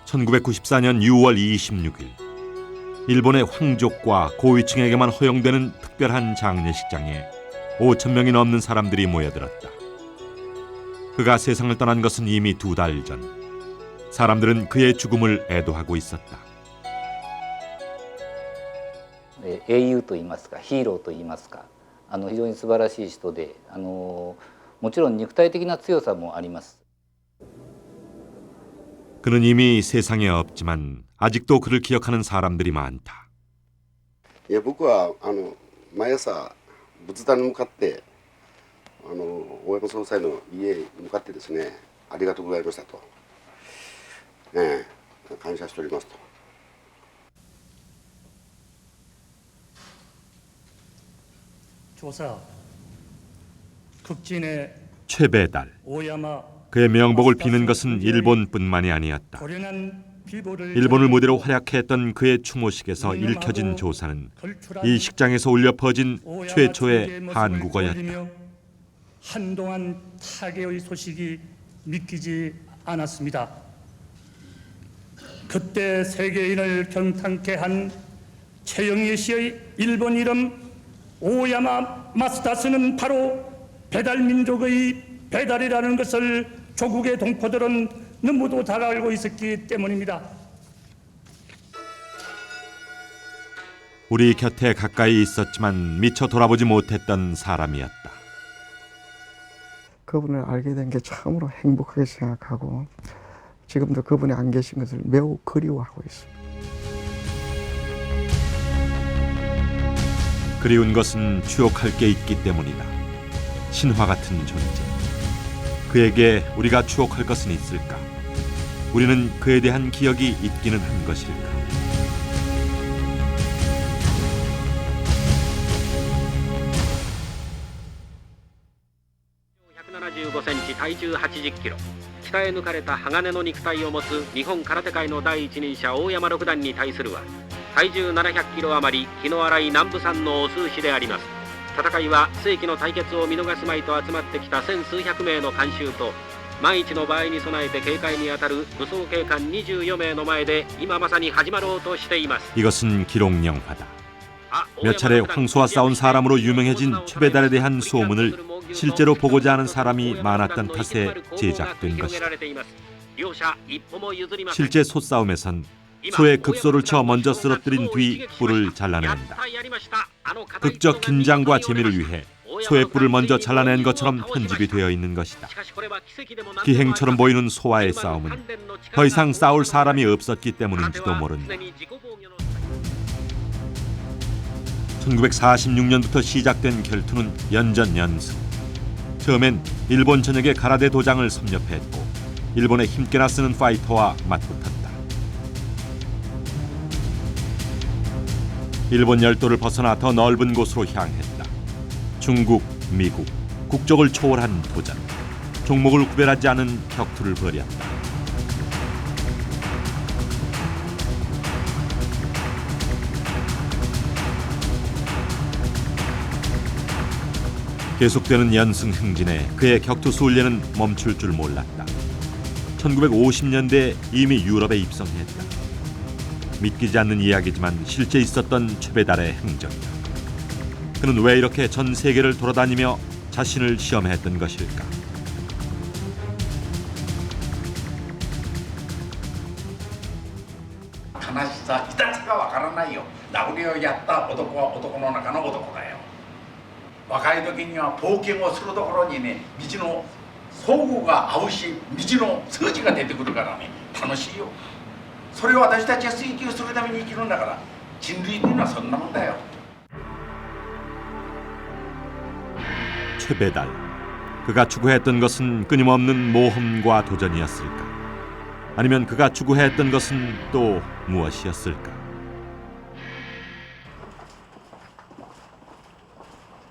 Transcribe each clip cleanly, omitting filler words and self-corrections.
1994년 6월 26일 일본의 황족과 고위층에게만 허용되는 특별한 장례식장에 5천 명이 넘는 사람들이 모여들었다. 그가 세상을 떠난 것은 이미 2달 전. 사람들은 그의 죽음을 애도하고 있었다. 英雄と言いますか、ヒーローと言いますか、非常に素晴らしい人で、もちろん肉体的な強さもあります。 그는 이미 세상에 없지만 아직도 그를 기억하는 사람들이 많다. 예, 僕は毎朝仏壇に向かって大山総裁の家に向かってですね、ありがとうございましたと、感謝しておりますと。 조사 극진의 최배달. 오야마 그의 명복을 비는 것은 일본뿐만이 아니었다. 고련한 비보를 일본을 무대로 활약했던 그의 추모식에서 읽혀진 조사는 이 식장에서 울려 퍼진 최초의 한국어였다. 한동안 타계의 소식이 믿기지 않았습니다. 그때 세계인을 경탄케 한 최영희 씨의 일본 이름 오야마 마스다스는 바로 배달민족의 배달이라는 것을 조국의 동포들은 너무도 잘 알고 있었기 때문입니다. 우리 곁에 가까이 있었지만 미처 돌아보지 못했던 사람이었다. 그분을 알게 된 게 참으로 행복하게 생각하고 지금도 그분이 안 계신 것을 매우 그리워하고 있습니다. 그리운 것은 추억할 게 있기 때문이다. 신화 같은 존재. 그에게 우리가 추억할 것은 있을까? 우리는 그에 대한 기억이 있기는 한 것일까? (175cm) 体重 80kg 鍛え抜かれた鋼の肉体を持つ日本空手界の第一人者大山六段に対するは体重 700kg 余り気の荒い南部産のオス牛であります。戦いは世紀の対決を見逃すまいと集まってきた千数百名の観衆と万一の場合に備えて警戒に当たる武装警官24名の前で今まさに始まろうとしています。 이것은 기록 영화다. 몇 차례 황소와 싸운 사람으로 유명해진 최배달에 대한 소문을 실제로 보고자 하는 사람이 많았던 탓에 제작된 것이다. 실제 소싸움에선 소의 급소를 쳐 먼저 쓰러뜨린 뒤 뿔을 잘라낸다. 극적 긴장과 재미를 위해 소의 뿔을 먼저 잘라낸 것처럼 편집이 되어 있는 것이다. 기행처럼 보이는 소와의 싸움은 더 이상 싸울 사람이 없었기 때문인지도 모른다. 1946년부터 시작된 결투는 연전연승. 처음엔 일본 전역의 가라데 도장을 섭렵했고 일본의 힘께나 쓰는 파이터와 맞붙었다. 일본 열도를 벗어나 더 넓은 곳으로 향했다. 중국, 미국, 국적을 초월한 도전. 종목을 구별하지 않은 격투를 벌였다. 계속되는 연승 행진에 그의 격투 훈련은 멈출 줄 몰랐다. 1950년대에 이미 유럽에 입성했다. 믿기지 않는 이야기지만 실제 있었던 최배달의 행적이다. 그는 왜 이렇게 전 세계를 돌아다니며 자신을 시험했던 것일까? 가나시사 이다치가 와가라나요. 나우리をやった男は男の中の男だよ。若い時には冒険をするところにね、道の相互が合うし、道の数字が出てくるからね、楽しいよ。それを私たちは追求するために生きるんだから、人類というのはそんなもんだよ。 최배달. 그가 추구했던 것은 끊임없는 모험과 도전이었을까? 아니면 그가 추구했던 것은 또 무엇이었을까?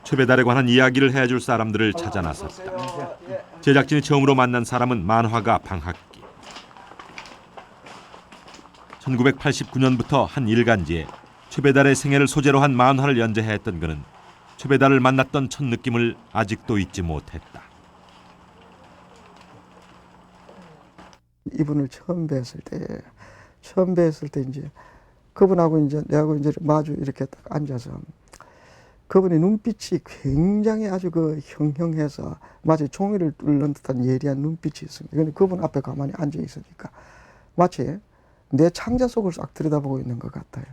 최배달에 관한 이야기를 해줄 사람들을 찾아 나섰다. 제작진이 처음으로 만난 사람은 만화가 방학기. 1989년부터 한 일간지에 최배달의 생애를 소재로 한 만화를 연재했던 그는 최배달을 만났던 첫 느낌을 아직도 잊지 못했다. 이분을 처음 뵀을 때 처음 뵀을 때 이제 그분하고 이제 내하고 이제 마주 이렇게 딱 앉아서 그분의 눈빛이 굉장히 아주 그 형형해서 마치 종이를 뚫는 듯한 예리한 눈빛이 있습니다. 근데 그분 앞에 가만히 앉아 있으니까 마치 내 창자 속을 싹 들여다보고 있는 것 같아요.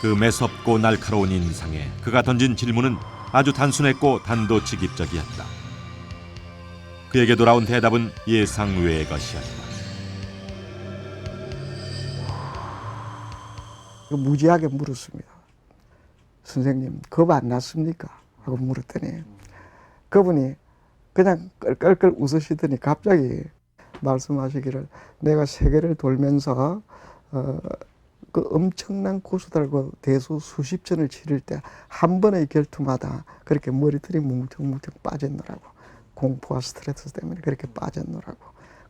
그 매섭고 날카로운 인상에 그가 던진 질문은 아주 단순했고 단도직입적이었다. 그에게 돌아온 대답은 예상 외의 것이었다. 무지하게 물었습니다. 선생님 겁 안 났습니까? 하고 물었더니 그분이 그냥 끌끌끌 웃으시더니 갑자기 말씀하시기를 내가 세계를 돌면서 그 엄청난 고수들과 대수 수십 전을 치를 때 한 번의 결투마다 그렇게 머리털이 뭉텅뭉텅 빠졌노라고. 공포와 스트레스 때문에 그렇게 빠졌노라고.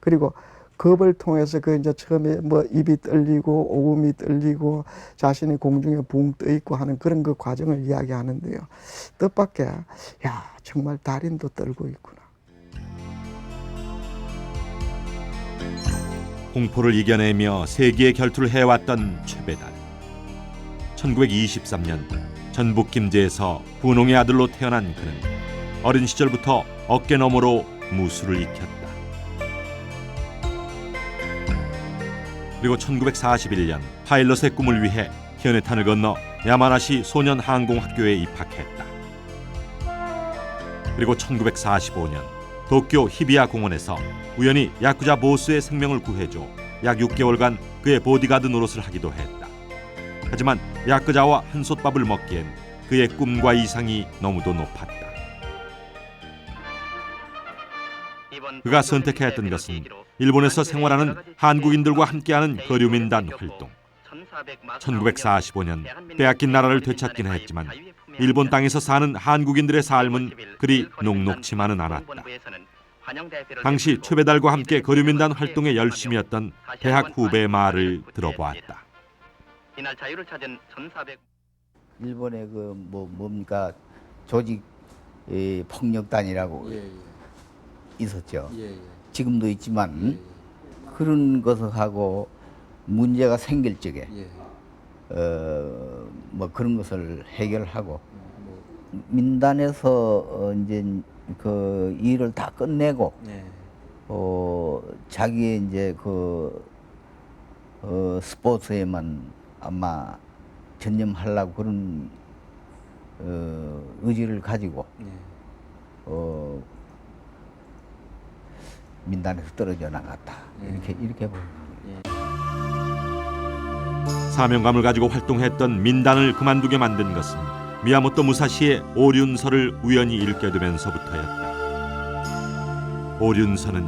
그리고 겁을 통해서 그 이제 처음에 뭐 입이 떨리고 오금이 떨리고 자신이 공중에 붕 떠 있고 하는 그런 그 과정을 이야기하는데요. 뜻밖의 야 정말 달인도 떨고 있구나. 공포를 이겨내며 세기의 결투를 해왔던 최배달. 1923년 전북 김제에서 분홍의 아들로 태어난 그는 어린 시절부터 어깨너머로 무술을 익혔다. 그리고 1941년 파일럿의 꿈을 위해 현해탄을 건너 야마나시 소년항공학교에 입학했다. 그리고 1945년 도쿄 히비야 공원에서 우연히 야쿠자 보스의 생명을 구해줘 약 6개월간 그의 보디가드 노릇을 하기도 했다. 하지만 야쿠자와 한솥밥을 먹기엔 그의 꿈과 이상이 너무도 높았다. 그가 선택해야 했던 것은 일본에서 생활하는 한국인들과 함께하는 거류민단 활동. 1945년 빼앗긴 나라를 되찾긴 했지만 일본 땅에서 사는 한국인들의 삶은 그리 녹록치만은 않았다. 당시 최배달과 함께 거류민단 활동에 열심이었던 대학 후배의 말을 들어보았다. 일본의 그 뭡니까 조직 폭력단이라고 있었죠. 지금도 있지만 그런 것을 하고 문제가 생길 적에 뭐 그런 것을 해결하고 민단에서 이제 그 일을 다 끝내고 자기의 이제 그 스포츠에만 아마 전념하려고 그런 의지를 가지고 민단에서 떨어져 나갔다. 이렇게 보입니다. 사명감을 가지고 활동했던 민단을 그만두게 만든 것은 미야모토 무사시의 오륜서를 우연히 읽게 되면서부터였다. 오륜서는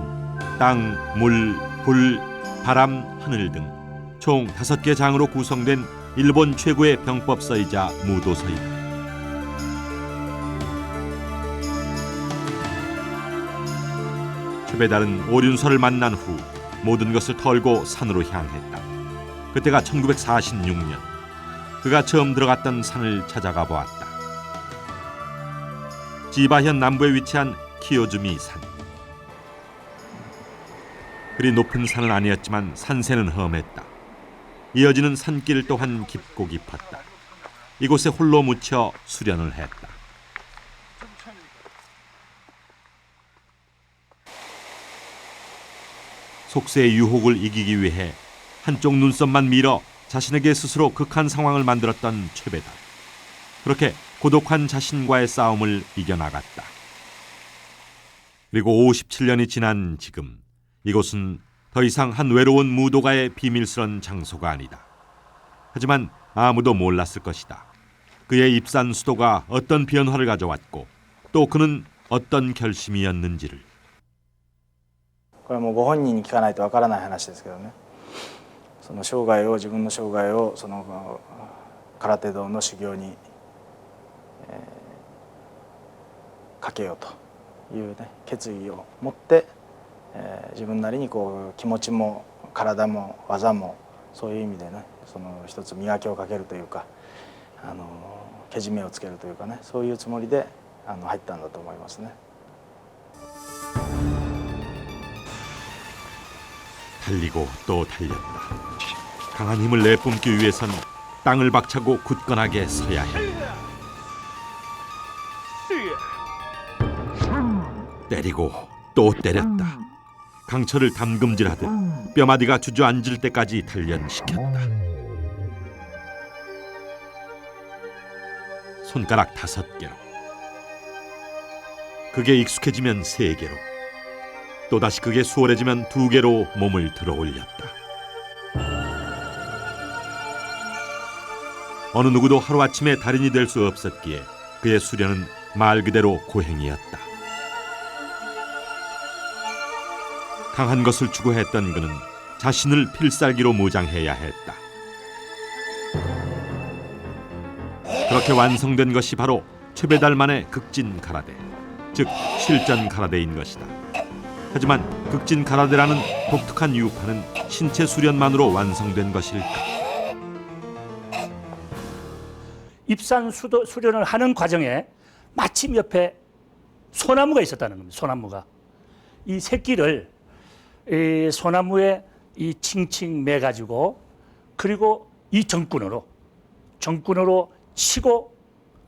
땅, 물, 불, 바람, 하늘 등 총 5개 장으로 구성된 일본 최고의 병법서이자 무도서이다. 최배달은 오륜서를 만난 후 모든 것을 털고 산으로 향했다. 그때가 1946년. 그가 처음 들어갔던 산을 찾아가 보았다. 지바현 남부에 위치한 키요즈미 산. 그리 높은 산은 아니었지만 산세는 험했다. 이어지는 산길 또한 깊고 깊었다. 이곳에 홀로 묻혀 수련을 했다. 속세의 유혹을 이기기 위해 한쪽 눈썹만 밀어 자신에게 스스로 극한 상황을 만들었던 최배달. 그렇게 고독한 자신과의 싸움을 이겨나갔다. 그리고 57년이 지난 지금 이곳은 더 이상 한 외로운 무도가의 비밀스런 장소가 아니다. 하지만 아무도 몰랐을 것이다. 그의 입산 수도가 어떤 변화를 가져왔고 또 그는 어떤 결심이었는지를. これはもうご本人に聞かないとわからない話ですけどね。その自分の生涯をその空手道の修行に、かけようというね決意を持って、自分なりにこう気持ちも体も技もそういう意味でねその一つ磨きをかけるというかけじめをつけるというかねそういうつもりで入ったんだと思いますね。 달리고 또 달렸다. 강한 힘을 내뿜기 위해선 땅을 박차고 굳건하게 서야 했다. 때리고 또 때렸다. 강철을 담금질하듯 뼈마디가 주저앉을 때까지 단련시켰다. 손가락 5개로, 그게 익숙해지면 3개로, 또다시 그게 수월해지면 2개로 몸을 들어 올렸다. 어느 누구도 하루아침에 달인이 될 수 없었기에 그의 수련은 말 그대로 고행이었다. 강한 것을 추구했던 그는 자신을 필살기로 무장해야 했다. 그렇게 완성된 것이 바로 최배달만의 극진 가라데, 즉 실전 가라데인 것이다. 하지만 극진 가라데라는 독특한 유파는 신체 수련만으로 완성된 것일까? 입산 수련을 하는 과정에 마침 옆에 소나무가 있었다는 겁니다. 소나무가. 이 새끼를 이 소나무에 이 칭칭 매가지고, 그리고 이 정꾼으로 치고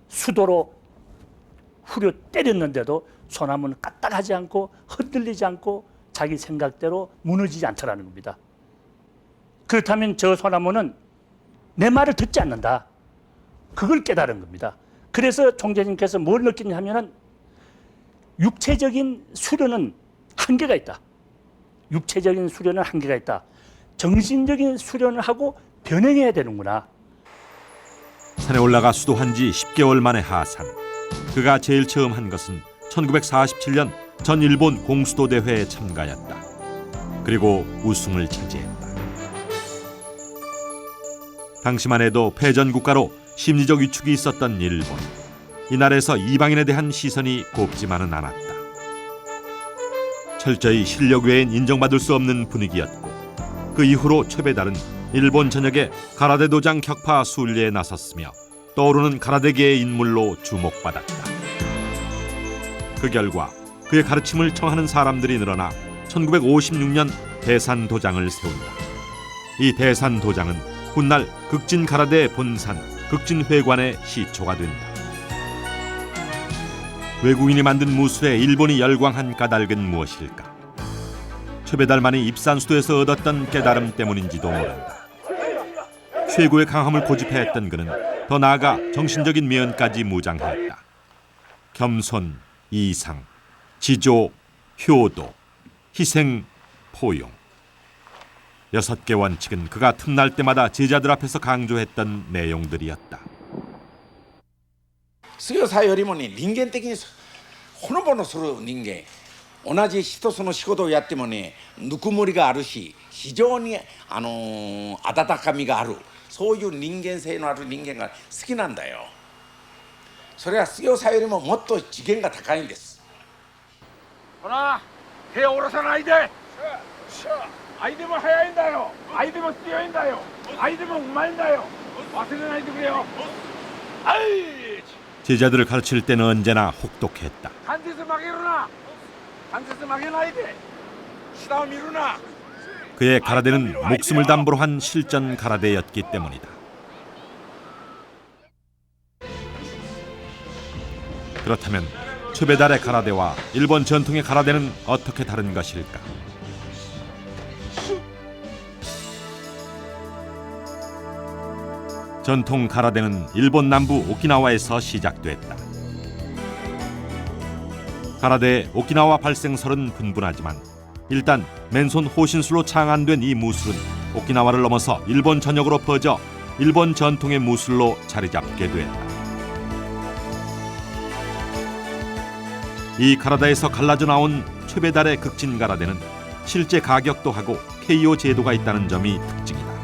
수도로 후려 때렸는데도 소나무는 까딱하지 않고 흔들리지 않고 자기 생각대로 무너지지 않더라는 겁니다. 그렇다면 저 소나무는 내 말을 듣지 않는다. 그걸 깨달은 겁니다. 그래서 총재님께서 뭘 느끼냐 하면은 육체적인 수련은 한계가 있다. 육체적인 수련은 한계가 있다. 정신적인 수련을 하고 변형해야 되는구나. 산에 올라가 수도한 지 10개월 만의 하산. 그가 제일 처음 한 것은 1947년 전 일본 공수도 대회에 참가했다. 그리고 우승을 차지했다. 당시만 해도 패전 국가로 심리적 위축이 있었던 일본. 이날에서 이방인에 대한 시선이 곱지만은 않았다. 철저히 실력 외엔 인정받을 수 없는 분위기였고, 그 이후로 최배달은 일본 전역에 가라데 도장 격파 순례에 나섰으며 떠오르는 가라데계의 인물로 주목받았다. 그 결과 그의 가르침을 청하는 사람들이 늘어나 1956년 대산 도장을 세운다. 이 대산 도장은 훗날 극진 가라데 본산 극진회관의 시초가 된다. 외국인이 만든 무술에 일본이 열광한 까닭은 무엇일까? 최배달만이 입산 수도에서 얻었던 깨달음 때문인지도 모른다. 최고의 강함을 고집했던 그는 더 나아가 정신적인 면까지 무장했다. 겸손, 이상, 지조, 효도, 희생, 포용. 6개 원칙은 그가 틈날 때마다 제자들 앞에서 강조했던 내용들이었다. 強さよりもね、人間的にほのぼのする人間、同じ一つの仕事をやってもね、ぬくもりがあるし、非常に温かみがある、そういう人間性のある人間が好きなんだよ。それは強さよりももっと次元が高いんです。ほら、手を下ろさないで。相手も速いんだよ。相手も強いんだよ。相手もうまいんだよ。忘れないでくれよ。はい。 제자들을 가르칠 때는 언제나 혹독했다. 그의 가라데는 목숨을 담보로 한 실전 가라데였기 때문이다. 그렇다면 최배달의 가라데와 일본 전통의 가라데는 어떻게 다른 것일까? 전통 가라데는 일본 남부 오키나와에서 시작됐다. 가라데의 오키나와 발생설은 분분하지만 일단 맨손 호신술로 창안된 이 무술은 오키나와를 넘어서 일본 전역으로 퍼져 일본 전통의 무술로 자리 잡게 됐다. 이 가라데에서 갈라져 나온 최배달의 극진 가라데는 실제 가격도 하고 KO 제도가 있다는 점이 특징이다.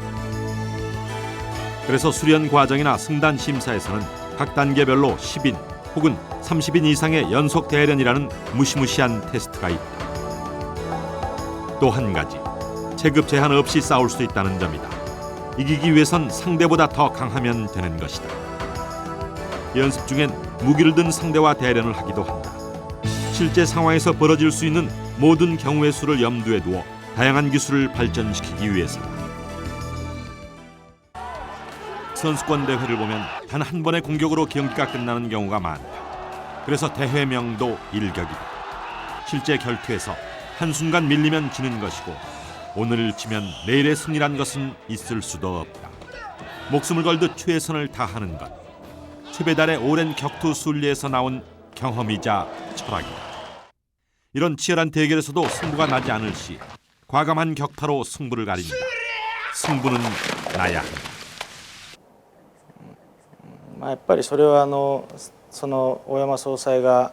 그래서 수련 과정이나 승단 심사에서는 각 단계별로 10인 혹은 30인 이상의 연속 대련이라는 무시무시한 테스트가 있다. 또 한 가지, 체급 제한 없이 싸울 수 있다는 점이다. 이기기 위해선 상대보다 더 강하면 되는 것이다. 연습 중엔 무기를 든 상대와 대련을 하기도 한다. 실제 상황에서 벌어질 수 있는 모든 경우의 수를 염두에 두어 다양한 기술을 발전시키기 위해서다. 선수권 대회를 보면 단 한 번의 공격으로 경기가 끝나는 경우가 많다. 그래서 대회명도 일격이다. 실제 결투에서 한순간 밀리면 지는 것이고 오늘을 치면 내일의 승리란 것은 있을 수도 없다. 목숨을 걸듯 최선을 다하는 것. 최배달의 오랜 격투 순리에서 나온 경험이자 철학이다. 이런 치열한 대결에서도 승부가 나지 않을 시 과감한 격파로 승부를 가린다. 승부는 나야 한다. やっぱりそれはその大山総裁が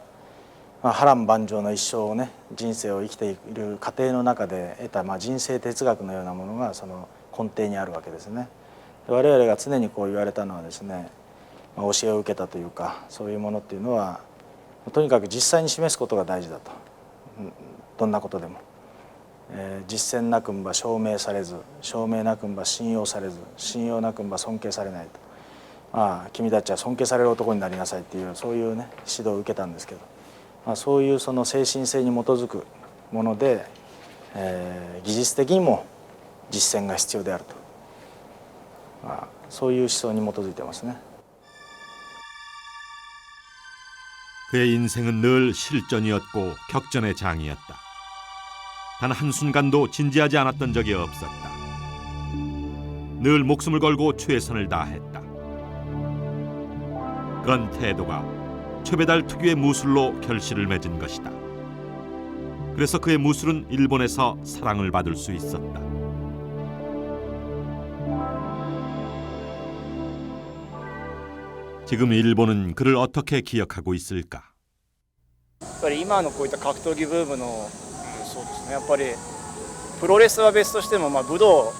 波乱万丈の一生をね、人生を生きている過程の中で得た人生哲学のようなものがその根底にあるわけですね。我々が常にこう言われたのはですね、教えを受けたというか、そういうものっていうのはとにかく実際に示すことが大事だと。どんなことでも、実践なくんば証明されず、証明なくんば信用されず、信用なくんば尊敬されないと。君たちは尊敬される男になりなさいっていう、そういうね指導を受けたんですけど、そういうその精神性に基づくもので、技術的にも実践が必要であると、そういう思想に基づいてますね。 그의 인생은 늘 실전이었고 격전의 장이었다. 단 한순간도 진지하지 않았던 적이 없었다. 늘 목숨을 걸고 최선을 다했다. 그런 태도가 최배달 특유의 무술로 결실을 맺은 것이다. 그래서 그의 무술은 일본에서 사랑을 받을 수 있었다. 지금 일본은 그를 어떻게 기억하고 있을까? やっぱり今のこういった格闘技ブームの、そうですね、やっぱりプロレスは別としても、武道、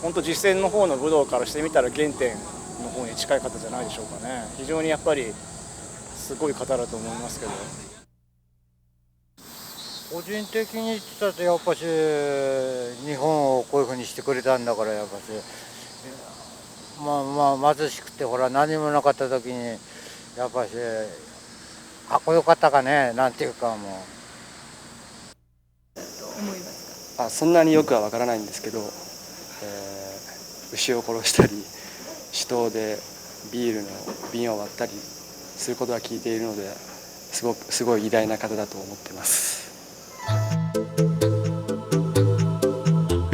本当実践の方の武道からしてみたら原点の方に近い方じゃないでしょうかね。非常にやっぱりすごい方だと思いますけど。個人的に言ってたとやっぱし日本をこういうふうにしてくれたんだからやっぱし。貧しくてほら何もなかった時にやっぱしかっこよかったかねなんていうかもうそんなによくはわからないんですけど、牛を殺したり手刀でビールの瓶を割ったりすることは聞いているのですごい偉大な方だと思っています。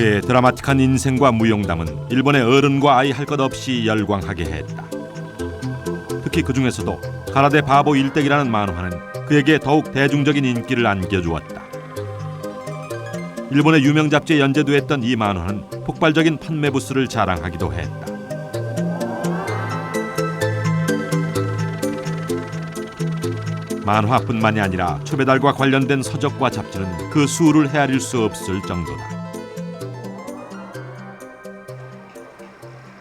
그의 드라마틱한 인생과 무용담은 일본의 어른과 아이 할 것 없이 열광하게 했다. 특히 그 중에서도 가라데 바보 일대기라는 만화는 그에게 더욱 대중적인 인기를 안겨주었다. 일본의 유명 잡지에 연재도 했던 이 만화는 폭발적인 판매 부수를 자랑하기도 했다. 만화뿐만이 아니라 최배달과 관련된 서적과 잡지는 그 수를 헤아릴 수 없을 정도다.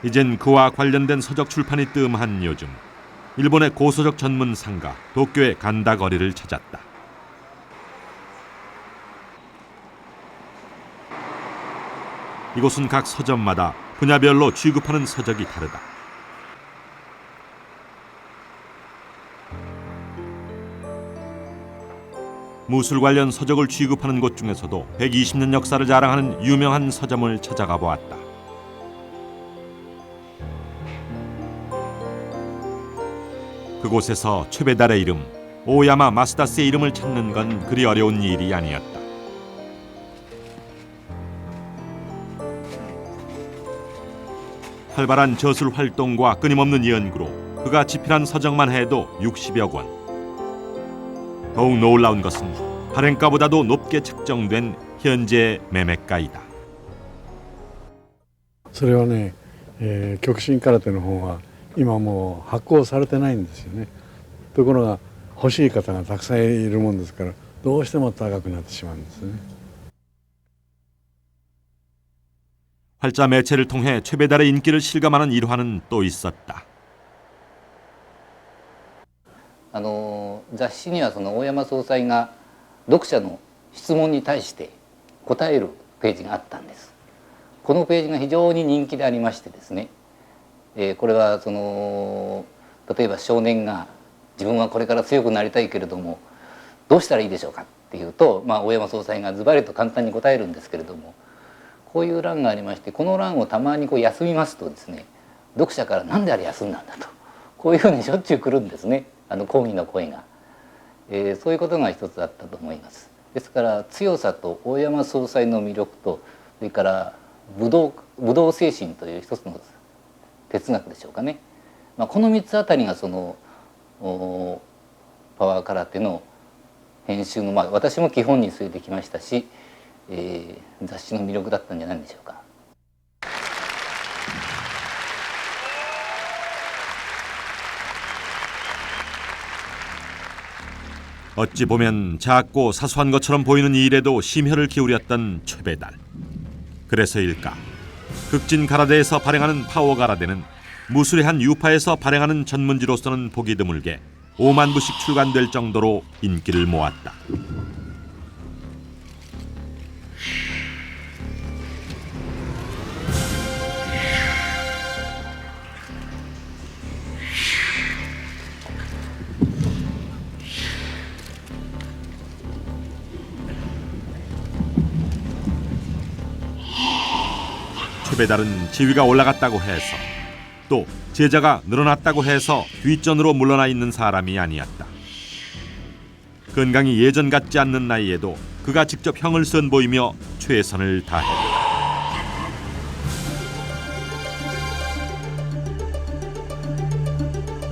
이젠 그와 관련된 서적 출판이 뜸한 요즘 일본의 고서적 전문 상가 도쿄의 간다 거리를 찾았다. 이곳은 각 서점마다 분야별로 취급하는 서적이 다르다. 무술 관련 서적을 취급하는 곳 중에서도 120년 역사를 자랑하는 유명한 서점을 찾아가 보았다. 그곳에서 최배달의 이름, 오야마 마스다스의 이름을 찾는 건 그리 어려운 일이 아니었다. 활발한 저술 활동과 끊임없는 연구로 그가 집필한 서적만 해도 60여 권. 더욱 놀라운 것은 발행가보다도 높게 책정된 현재 매매가이다. それはね、極真空手の方は今もう発行されてないんですよね。ところが欲しい方がたくさんいるもんですからどうしても高くなってしまうんですね。 활자 매체를 통해 최배달의 인기를 실감하는 일화는 또 있었다. 雑誌にはその大山総裁が読者の質問に対して答えるページがあったんです。このページが非常に人気でありましてですね、これは例えば少年が自分はこれから強くなりたいけれどもどうしたらいいでしょうかっていうと、大山総裁がズバリと簡単に答えるんですけれども、こういう欄がありまして、この欄をたまに休みますとですね、読者から「なんであれ休んだんだ」と、こういうふうにしょっちゅう来るんですね、抗議の声が。そういうことが一つあったと思います。ですから強さと大山総裁の魅力と、それから武道精神という一つの哲学でしょうかね、この3つあたりがそのパワー空手の編集の、私も基本に据えてきましたし、雑誌の魅力だったんじゃないでしょうか。어찌 보면 작고 사소한 것처럼 보이는 이 일에도 심혈을 기울였던 최배달. 그래서일까? 극진 가라데에서 발행하는 파워 가라데는 무술의 한 유파에서 발행하는 전문지로서는 보기 드물게 5만 부씩 출간될 정도로 인기를 모았다. 최배달은 지위가 올라갔다고 해서 또 제자가 늘어났다고 해서 뒷전으로 물러나 있는 사람이 아니었다. 건강이 예전 같지 않는 나이에도 그가 직접 형을 선보이며 최선을 다했다.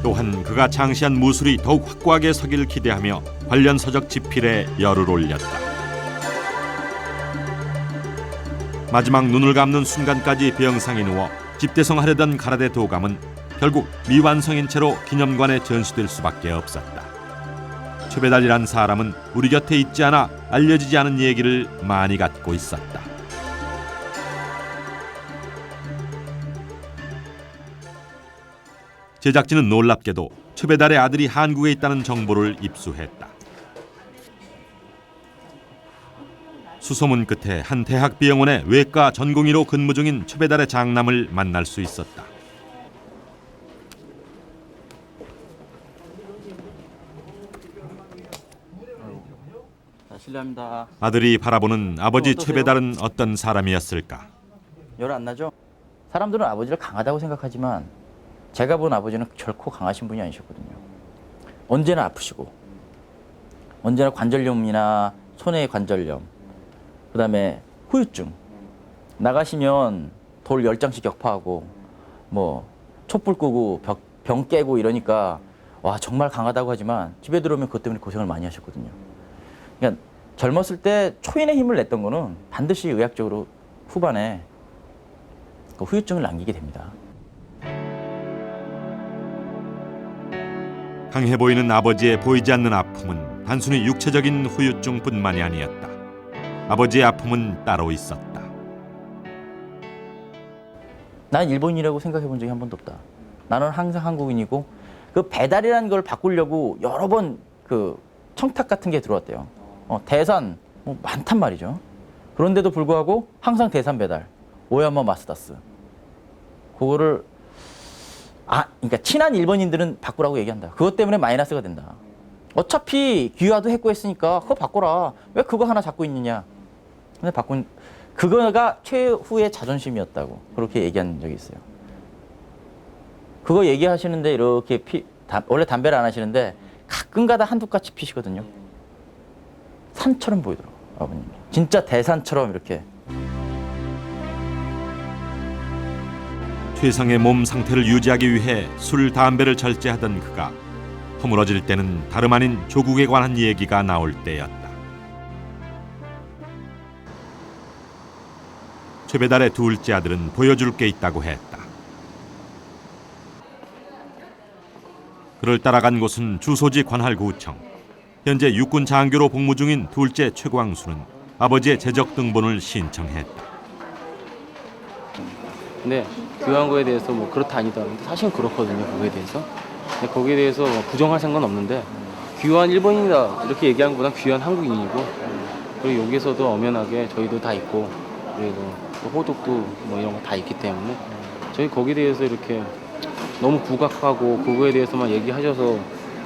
또한 그가 창시한 무술이 더욱 확고하게 서길 기대하며 관련 서적 집필에 열을 올렸다. 마지막 눈을 감는 순간까지 병상에 누워 집대성하려던 가라데 도감은 결국 미완성인 채로 기념관에 전시될 수밖에 없었다. 최배달이란 사람은 우리 곁에 있지 않아 알려지지 않은 얘기를 많이 갖고 있었다. 제작진은 놀랍게도 최배달의 아들이 한국에 있다는 정보를 입수했다. 수소문 끝에 한 대학 비영원의 외과 전공의로 근무 중인 최배달의 장남을 만날 수 있었다. 실례합니다. 아들이 바라보는 아버지 최배달은 어떤 사람이었을까? 열 안 나죠? 사람들은 아버지를 강하다고 생각하지만 제가 본 아버지는 결코 강하신 분이 아니셨거든요. 언제나 아프시고 언제나 관절염이나 손의 관절염, 그다음에 후유증, 나가시면 돌 10장씩 격파하고 뭐 촛불 끄고 병 깨고 이러니까 와 정말 강하다고 하지만 집에 들어오면 그것 때문에 고생을 많이 하셨거든요. 그러니까 젊었을 때 초인의 힘을 냈던 거는 반드시 의학적으로 후반에 그 후유증을 남기게 됩니다. 강해 보이는 아버지의 보이지 않는 아픔은 단순히 육체적인 후유증뿐만이 아니었다. 아버지의 아픔은 따로 있었다. 난 일본인이라고 생각해 본 적이 한 번도 없다. 나는 항상 한국인이고 그 배달이라는 걸 바꾸려고 여러 번 그 청탁 같은 게 들어왔대요. 대산 뭐 많단 말이죠. 그런데도 불구하고 항상 대산 배달, 오야마 마스다스. 그거를 그러니까 친한 일본인들은 바꾸라고 얘기한다. 그것 때문에 마이너스가 된다. 어차피 귀화도 했고 했으니까 그거 바꿔라. 왜 그거 하나 잡고 있느냐. 근데 그거가 최후의 자존심이었다고 그렇게 얘기한 적이 있어요. 그거 얘기하시는데 이렇게 원래 담배를 안 하시는데 가끔가다 한두 가지 피시거든요. 산처럼 보이더라고요, 아버님이. 진짜 대산처럼 이렇게. 최상의 몸 상태를 유지하기 위해 술, 담배를 절제하던 그가 허물어질 때는 다름 아닌 조국에 관한 얘기가 나올 때였다. 최배달의 둘째 아들은 보여줄 게 있다고 했다. 그를 따라간 곳은 주소지 관할구청. 현재 육군 장교로 복무 중인 둘째 최광수는 아버지의 재적 등본을 신청했다. 네, 귀한 거에 대해서 뭐 그렇다 아니다. 사실은 그렇거든요, 그거에 대해서. 근데 거기에 대해서 부정할 생각은 없는데 귀한 일본인이다 이렇게 얘기한 것보다 귀한 한국인이고, 그리고 여기서도 엄연하게 저희도 다 있고, 그리고 호독도 뭐 이런 거 다 있기 때문에 저희 거기에 대해서 이렇게 너무 부각하고 그거에 대해서만 얘기하셔서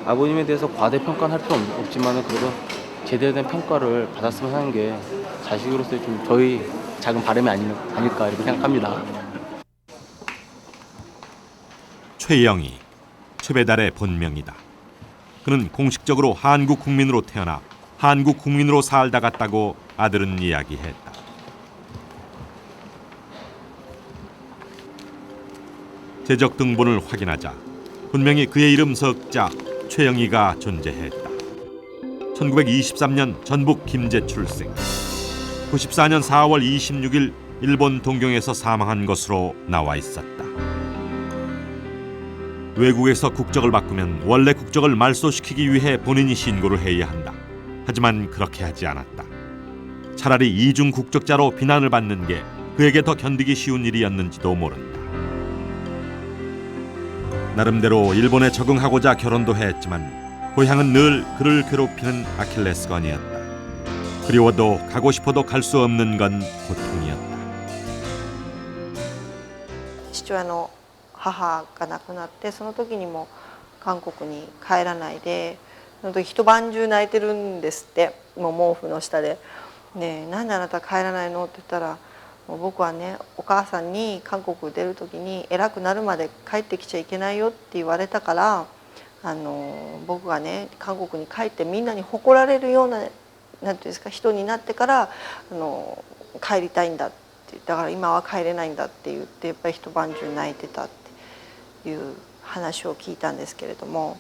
아버님에 대해서 과대평가할 필요 없지만은 그래도 제대로 된 평가를 받았으면 하는 게 자식으로서의 좀 저희 작은 바람이 아닐까 이렇게 생각합니다. 최영희, 최배달의 본명이다. 그는 공식적으로 한국 국민으로 태어나 한국 국민으로 살다 갔다고 아들은 이야기했다. 재적 등본을 확인하자 분명히 그의 이름 석자 최영희가 존재했다. 1923년 전북 김제 출생. 94년 4월 26일 일본 동경에서 사망한 것으로 나와 있었다. 외국에서 국적을 바꾸면 원래 국적을 말소시키기 위해 본인이 신고를 해야 한다. 하지만 그렇게 하지 않았다. 차라리 이중 국적자로 비난을 받는 게 그에게 더 견디기 쉬운 일이었는지도 모른다. 나름대로 일본에 적응하고자 결혼도 했지만 고향은 늘 그를 괴롭히는 아킬레스건이었다. 그리워도 가고 싶어도 갈 수 없는 건 고통이었다. 父親の母が亡くなってその時にも韓国に帰らないでその時一晩中泣いてるんですって。もう毛布の下で「ねえなんであなた帰らないの?」って言ったら「もう僕はねお母さんに韓国出る時に偉くなるまで帰ってきちゃいけないよ」って言われたから僕がね韓国に帰ってみんなに誇られるようななんていうんですか人になってから帰りたいんだってだから今は帰れないんだって言ってやっぱり一晩中泣いてたっていう話を聞いたんですけれども、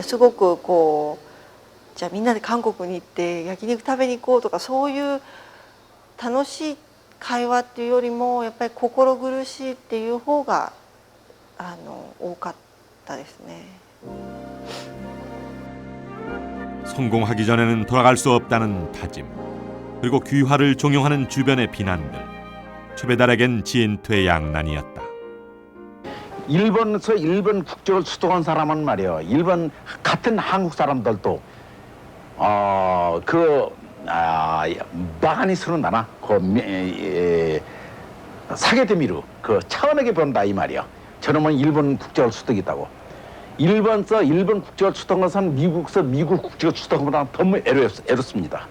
すごくこうじゃあみんなで韓国に行って焼肉食べに行こうとかそういう楽しい会話っていうよりもやっぱり心苦しいっていう方が多かったですね。 성공하기 전에는 돌아갈 수 없다는 다짐, 그리고 귀화를 종용하는 주변의 비난들. 최배달에겐 진퇴 양난이었다. 일본에서 일본 국적을 수도한 사람은 말이에요. 일본 같은 한국 사람들도 바가니 쓰는 나나 사게데미루 그 차원하게 본다 이 말이야. 저놈은 일본 국적을 수득했다고. 일본서 일본 국적을 수득한 것은 미국서 미국 국적을 수득한 것보다 더 애롭습니다.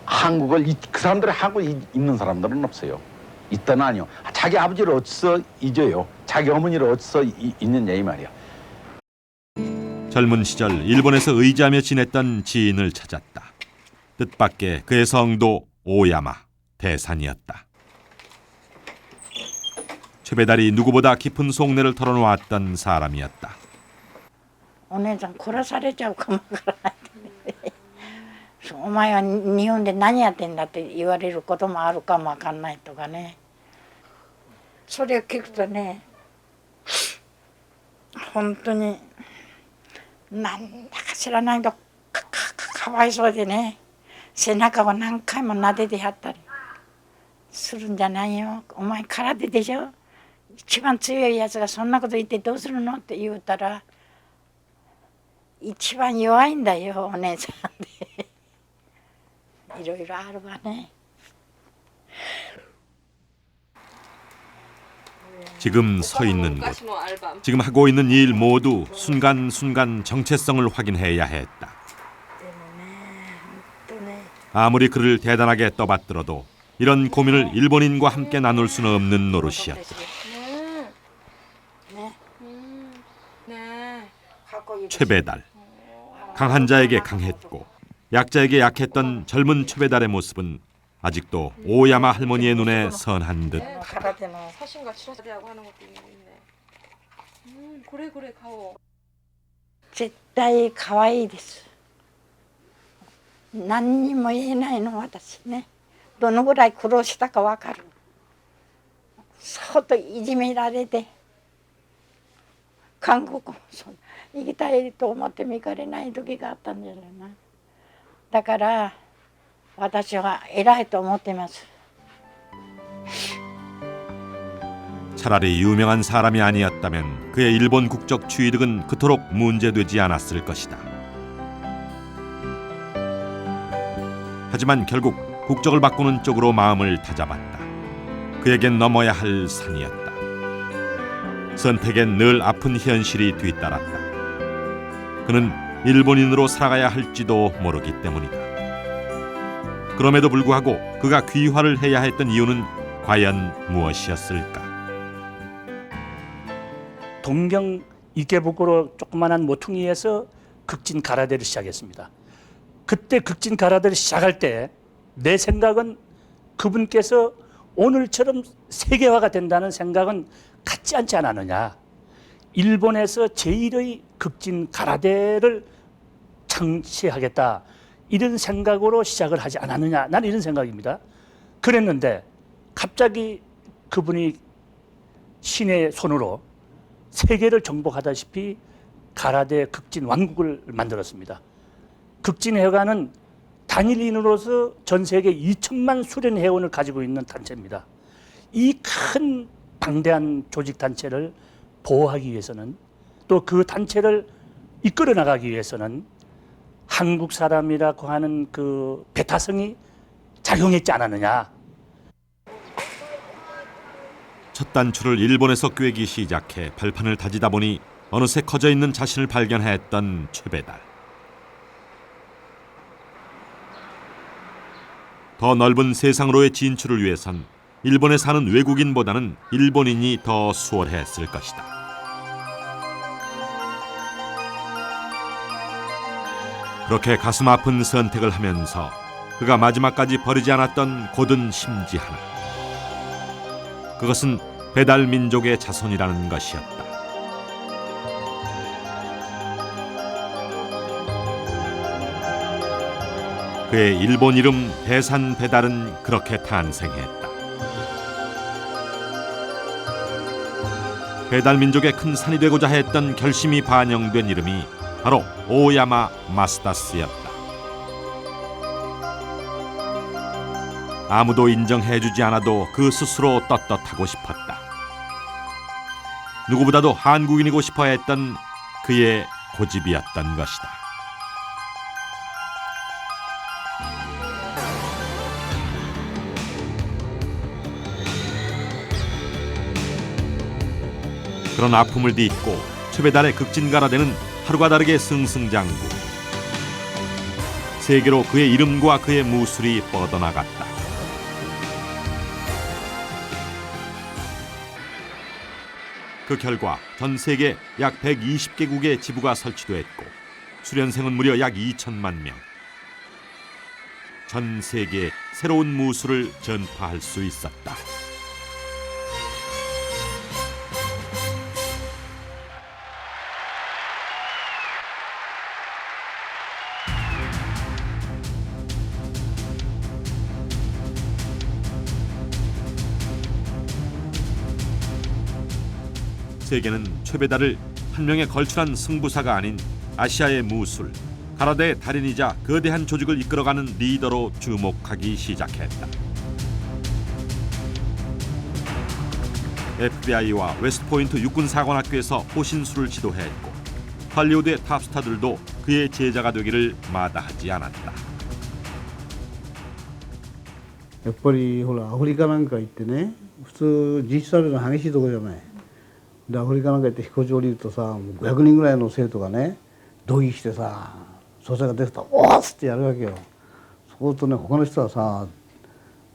한국을 그 사람들이 한국에 있는 사람들은 없어요. 있다는 아니요. 자기 아버지를 어디서 잊어요. 자기 어머니를 어디서 잊느냐 이 말이야. 젊은 시절 일본에서 의지하며 지냈던 지인을 찾았다. 뜻밖의 그의 성도 오야마 대산이었다. 최배달이 누구보다 깊은 속내를 털어놓았던 사람이었다. お姉ちゃん殺されちゃうかもわからないお前は日本で何やってんだって言われることもあるかもわかんないとかね。それを聞くとね本当になんだか知らないけどかわいそうでね背中を何回も撫でてやったりするんじゃないよ。お前空手でしょ。一番強いやつがそんなこと言ってどうするのって言うたら一番弱いんだよお姉さんでいろいろあるわね。 지금 서 있는 곳, 지금 하고 있는 일 모두 순간순간 정체성을 확인해야 했다. 아무리 그를 대단하게 떠받들어도 이런 고민을 일본인과 함께 나눌 수는 없는 노릇이었다. 최배달, 강한 자에게 강했고 약자에게 약했던 젊은 최배달의 모습은 아직도 오야마 할머니의 눈에 선한 듯. 사신과 치료하고 하는 것도 있네. 그래 가오. 絶対可愛いです。何にも言えないの私ね。どのぐらい苦労したかわかる。相当いじめられて韓国も行きたいと思っても行かれない時があったんじゃないな。だから私は偉いと思ってます。 차라리 유명한 사람이 아니었다면 그의 일본 국적 취득은 그토록 문제되지 않았을 것이다. 하지만 결국 국적을 바꾸는 쪽으로 마음을 다잡았다. 그에겐 넘어야 할 산이었다. 선택엔 늘 아픈 현실이 뒤따랐다. 그는 일본인으로 살아가야 할지도 모르기 때문이다. 그럼에도 불구하고 그가 귀화를 해야 했던 이유는 과연 무엇이었을까? 동경 이케부쿠로 조그만한 모퉁이에서 극진 가라데를 시작했습니다. 그때 극진 가라데를 시작할 때 내 생각은 그분께서 오늘처럼 세계화가 된다는 생각은 갖지 않지 않았느냐. 일본에서 제1의 극진 가라데를 창시하겠다. 이런 생각으로 시작을 하지 않았느냐. 나는 이런 생각입니다. 그랬는데 갑자기 그분이 신의 손으로 세계를 정복하다시피 가라데 극진 왕국을 만들었습니다. 극진회관은 단일인으로서 전 세계 2천만 수련 회원을 가지고 있는 단체입니다. 이 큰 방대한 조직 단체를 보호하기 위해서는 또 그 단체를 이끌어 나가기 위해서는 한국 사람이라고 하는 그 배타성이 작용했지 않았느냐. 첫 단추를 일본에서 꿰기 시작해 발판을 다지다 보니 어느새 커져 있는 자신을 발견했던 최배달. 더 넓은 세상으로의 진출을 위해선 일본에 사는 외국인보다는 일본인이 더 수월했을 것이다. 그렇게 가슴 아픈 선택을 하면서 그가 마지막까지 버리지 않았던 고든 심지 하나. 그것은 배달 민족의 자손이라는 것이었다. 그의 일본 이름 대산 배달은 그렇게 탄생했다. 배달 민족의 큰 산이 되고자 했던 결심이 반영된 이름이 바로 오야마 마스다스였다. 아무도 인정해주지 않아도 그 스스로 떳떳하고 싶었다. 누구보다도 한국인이고 싶어 했던 그의 고집이었던 것이다. 그런 아픔을 딛고 최배달의 극진가라데는 하루가 다르게 승승장구. 세계로 그의 이름과 그의 무술이 뻗어나갔다. 그 결과 전 세계 약 120개국의 지부가 설치됐고 수련생은 무려 약 2천만 명. 전 세계에 새로운 무술을 전파할 수 있었다. 세계는 최배달을 한 명의 걸출한 승부사가 아닌 아시아의 무술, 가라데의 달인이자 거대한 조직을 이끌어가는 리더로 주목하기 시작했다. FBI와 웨스트포인트 육군사관학교에서 호신술을 지도했고 할리우드의 탑스타들도 그의 제자가 되기를 마다하지 않았다. やっぱりほらアフリカなんか行ってね、普通人種差別の激しいところじゃない。でアフリカなんか行って飛行場降りるとさ、もう500人ぐらいの生徒がね同意してさ、総裁が出てたらおーっつってやるわけよ。そうするとね他の人はさ、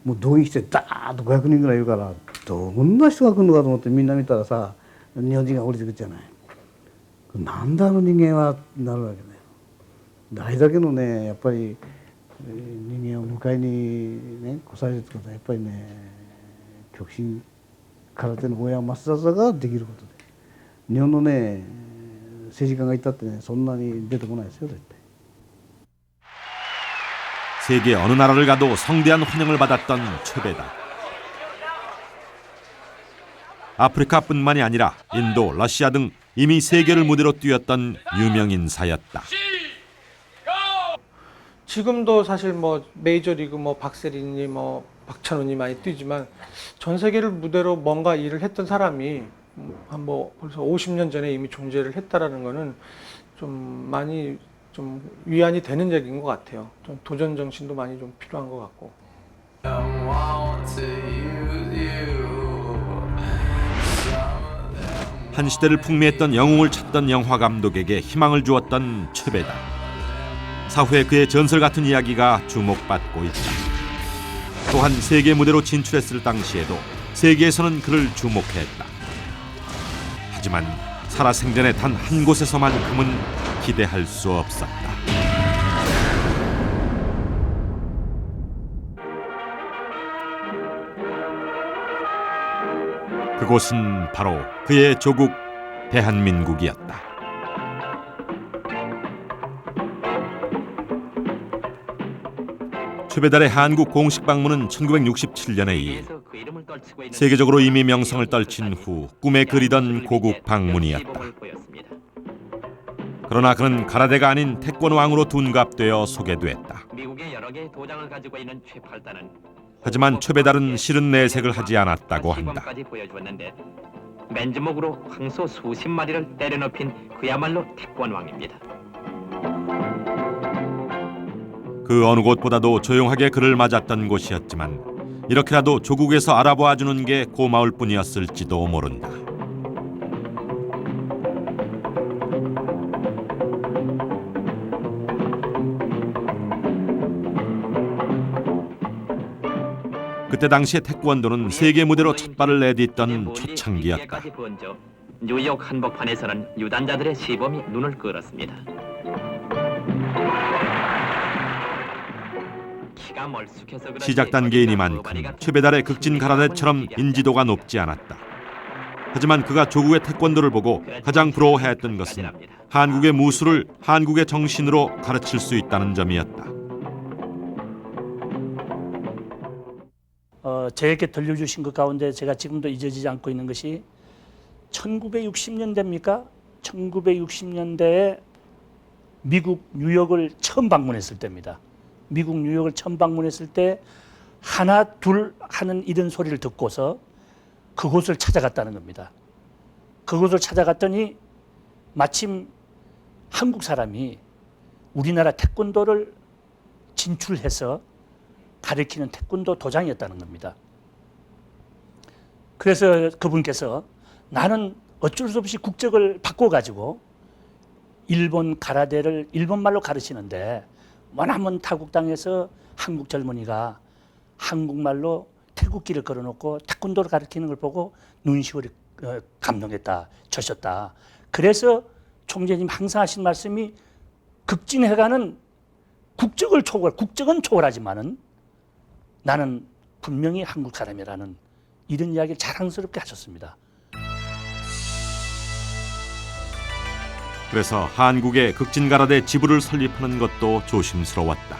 もう動員してダーッと500人ぐらいいるから、どんな人が来るのかと思ってみんな見たらさ、日本人が降りてくるじゃない。なんであの人間はなるわけだよ。あれだけのねやっぱり人間を迎えにね来されるってことはやっぱりね極真空手の大山増田ができることで、日本のね政治家がいたってねそんなに出てこないですよ絶対。 세계 어느 나라를 가도 성대한 환영을 받았던 최배달. 아프리카뿐만이 아니라 인도, 러시아 등 이미 세계를 무대로 뛰었던 유명 인사였다. 지금도 사실 뭐 메이저리그 뭐 박세린이 뭐 박찬호니 많이 뛰지만 전 세계를 무대로 뭔가 일을 했던 사람이 한 뭐 벌써 50년 전에 이미 존재를 했다라는 거는 좀 많이 좀 위안이 되는 얘기인 것 같아요. 좀 도전 정신도 많이 좀 필요한 것 같고. 한 시대를 풍미했던 영웅을 찾던 영화 감독에게 희망을 주었던 최배달. 사후에 그의 전설 같은 이야기가 주목받고 있다. 또한 세계 무대로 진출했을 당시에도 세계에서는 그를 주목했다. 하지만 살아생전에 단 한 곳에서만큼은 기대할 수 없었다. 그곳은 바로 그의 조국 대한민국이었다. 최배달의 한국 공식 방문은 1967년의 일. 세계적으로 이미 명성을 떨친 후 꿈에 그리던 고국 방문이었다. 그러나 그는 가라데가 아닌 태권왕으로 둔갑되어 소개됐다. 하지만 최배달은 실은 내색을 하지 않았다고 한다. 맨주먹으로 황소 수십 마리를 때려눕힌 그야말로 태권왕입니다. 그 어느 곳보다도 조용하게 그를 맞았던 곳이었지만 이렇게라도 조국에서 알아보아주는 게 고마울 뿐이었을지도 모른다. 그때 당시의 태권도는 세계 무대로 첫 발을 내딛던 초창기였다. 뉴욕 한복판에서는 유단자들의 시범이 눈을 끌었습니다. 시작 단계이니만큼 최배달의 극진 가라데처럼 인지도가 높지 않았다. 하지만 그가 조국의 태권도를 보고 가장 부러워했던 것은 한국의 무술을 한국의 정신으로 가르칠 수 있다는 점이었다. 저에게 들려주신 것 가운데 제가 지금도 잊어지지 않고 있는 것이 1960년대입니까? 1960년대에 미국 뉴욕을 처음 방문했을 때입니다. 미국 뉴욕을 처음 방문했을 때 하나 둘 하는 이런 소리를 듣고서 그곳을 찾아갔다는 겁니다. 그곳을 찾아갔더니 마침 한국 사람이 우리나라 태권도를 진출해서 가르치는 태권도 도장이었다는 겁니다. 그래서 그분께서 나는 어쩔 수 없이 국적을 바꿔가지고 일본 가라데를 일본말로 가르치는데 머나먼 타국 땅에서 한국 젊은이가 한국말로 태국기를 걸어놓고 태권도를 가르치는 걸 보고 눈시울이 감동했다, 젖었다. 그래서 총재님 항상 하신 말씀이 극진해가는 국적은 초월하지만은 나는 분명히 한국 사람이라는 이런 이야기를 자랑스럽게 하셨습니다. 그래서 한국에 극진가라데 지부를 설립하는 것도 조심스러웠다.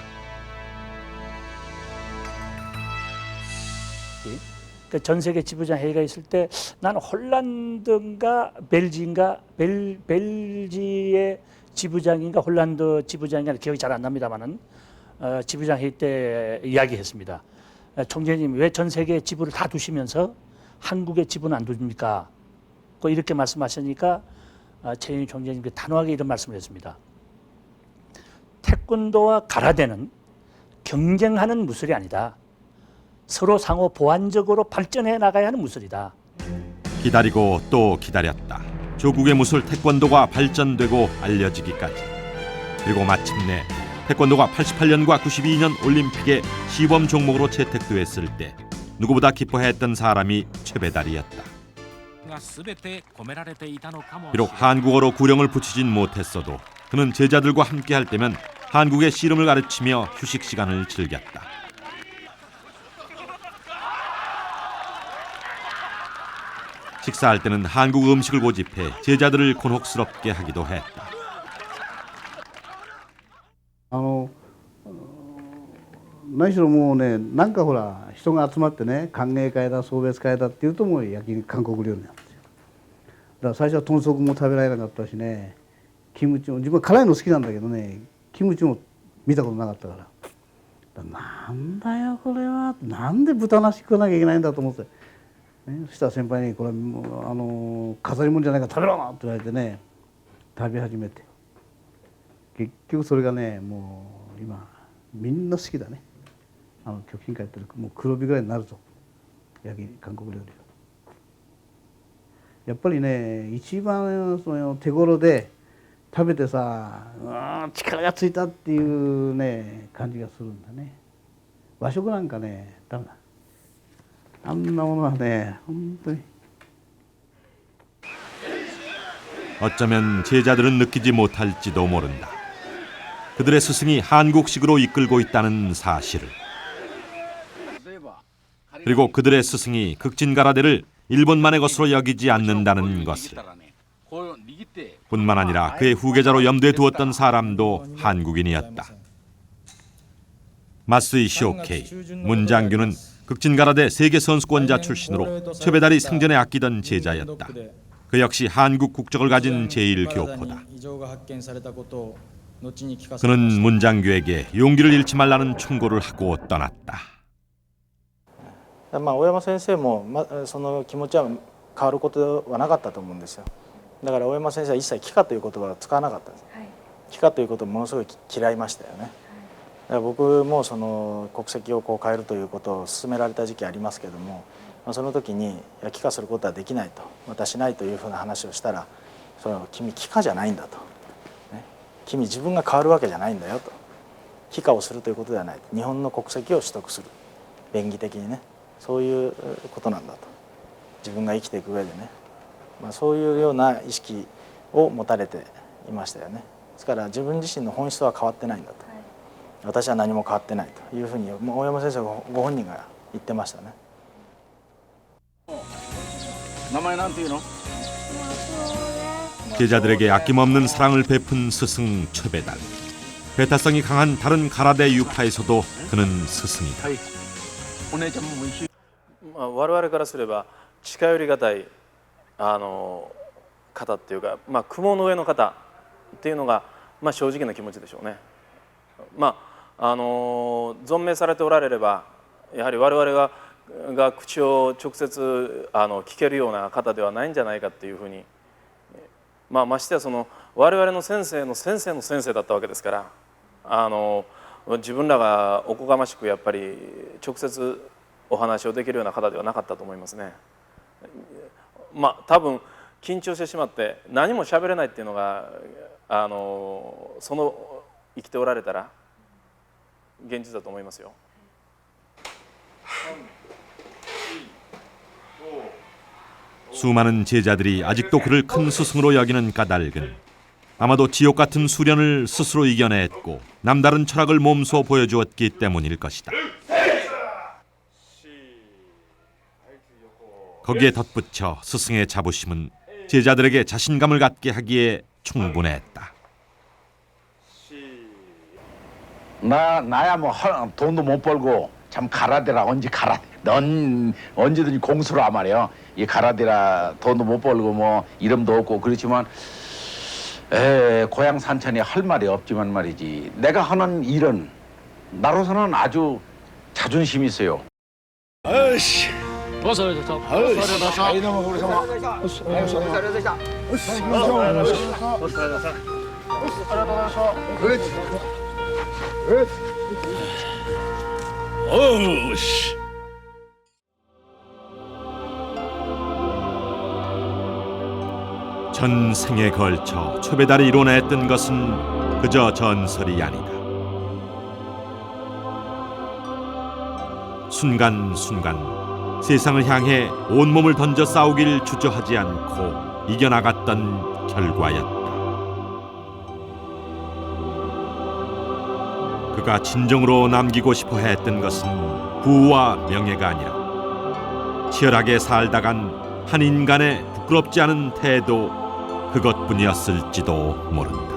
전 세계 지부장 회의가 있을 때 나는 홀란드인가 벨지의 지부장인가 홀란드 지부장인가 기억이 잘 안 납니다만은 지부장 회의 때 이야기했습니다. 총재님 왜 전 세계 지부를 다 두시면서 한국의 지부는 안 두십니까? 이렇게 말씀하시니까 최윤희 총재님 단호하게 이런 말씀을 했습니다. 태권도와 가라데는 경쟁하는 무술이 아니다. 서로 상호 보완적으로 발전해 나가야 하는 무술이다. 기다리고 또 기다렸다. 조국의 무술 태권도가 발전되고 알려지기까지. 그리고 마침내 태권도가 88년과 92년 올림픽의 시범 종목으로 채택됐을 때 누구보다 기뻐했던 사람이 최배달이었다. 비록 한국어로 구령을 붙이진 못했어도 그는 제자들과 함께할 때면 한국의 씨름을 가르치며 휴식 시간을 즐겼다. 식사할 때는 한국 음식을 고집해 제자들을 곤혹스럽게 하기도 했다. 何しろもうね、なんかほら人が集まってね、歓迎会だ送別会だっていうともう焼き韓国料理なんですよ。だから最初は豚足も食べられなかったしね、キムチも自分は辛いの好きなんだけどね、キムチも見たことなかったから、なんだよこれは、なんで豚なし食わなきゃいけないんだと思って、ね、そしたら先輩にこれ飾り物じゃないから食べろって言われてね、食べ始めて、結局それがね、もう今みんな好きだね。極真会やってるもう黒帯ぐらいになるぞ、焼き韓国料理が。やっぱりね一番その手頃で食べてさ力がついたっていうね感じがするんだね。和食なんかねダメだ。あんなものはね本当に. 어쩌면 제자들은 느끼지 못할지도 모른다. 그들의 스승이 한국식으로 이끌고 있다는 사실을. 그리고 그들의 스승이 극진가라데를 일본만의 것으로 여기지 않는다는 것을. 뿐만 아니라 그의 후계자로 염두에 두었던 사람도 한국인이었다. 마쓰이 쇼케이 문장규는 극진가라데 세계선수권자 출신으로 최배달이 생전에 아끼던 제자였다. 그 역시 한국 국적을 가진 제1교포다. 그는 문장규에게 용기를 잃지 말라는 충고를 하고 떠났다. 大山先生も、その気持ちは変わることはなかったと思うんですよ。だから大山先生は一切帰化という言葉を使わなかったんです。帰化ということをものすごい嫌いましたよね。だから僕もその国籍をこう変えるということを勧められた時期ありますけども、その時に帰化することはできないと、またしないというふうな話をしたら、その君帰化じゃないんだと、ね、君自分が変わるわけじゃないんだよと、帰化をするということではない、日本の国籍を取得する、便宜的にね、そういうことなんだと、自分が生きていく上でね、そういうような意識を持たれていましたよね。ですから自分自身の本質は変わってないんだと、私は何も変わってないというふうに大山先生ご本人が言ってましたね。名前なんていうの? 제자들에게 아낌없는 사랑을 베푼 스승 최배달. 배타성이 강한 다른 가라데 유파에서도 그는 스승이다. 我々からすれば近寄りがたい方っていうか、雲の上の方っていうのが、正直な気持ちでしょうね。存命されておられればやはり我々が口を直接聞けるような方ではないんじゃないかっていうふうに、ましてやその我々の先生の先生の先生だったわけですから、自分らがおこがましくやっぱり直接お話をできるような方ではなかったと思いますね。多分緊張してしまって何も喋れないっていうのがその生きておられたら現実だと思いますよ。 수많은 제자들이 아직도 그를 큰 스승으로 여기는 까닭은 아마도 지옥 같은 수련을 스스로 이겨냈고 남다른 철학을 몸소 보여주었기 때문일 것이다. 거기에 덧붙여 스승의 자부심은 제자들에게 자신감을 갖게 하기에 충분했다. 나야 뭐 돈도 못 벌고 참 가라데라 언제 가라 넌 언제든지 공수로 말이야. 이 가라데라 돈도 못 벌고 뭐 이름도 없고 그렇지만 고향 산천에 할 말이 없지만 말이지 내가 하는 일은 나로서는 아주 자존심이 있어요. 아이씨. 어서 전생에 걸쳐 최배달이 이뤄냈던 것은 그저 전설이 아니다. 순간순간 세상을 향해 온몸을 던져 싸우길 주저하지 않고 이겨나갔던 결과였다. 그가 진정으로 남기고 싶어 했던 것은 부와 명예가 아니라 치열하게 살다간 한 인간의 부끄럽지 않은 태도 그것뿐이었을지도 모른다.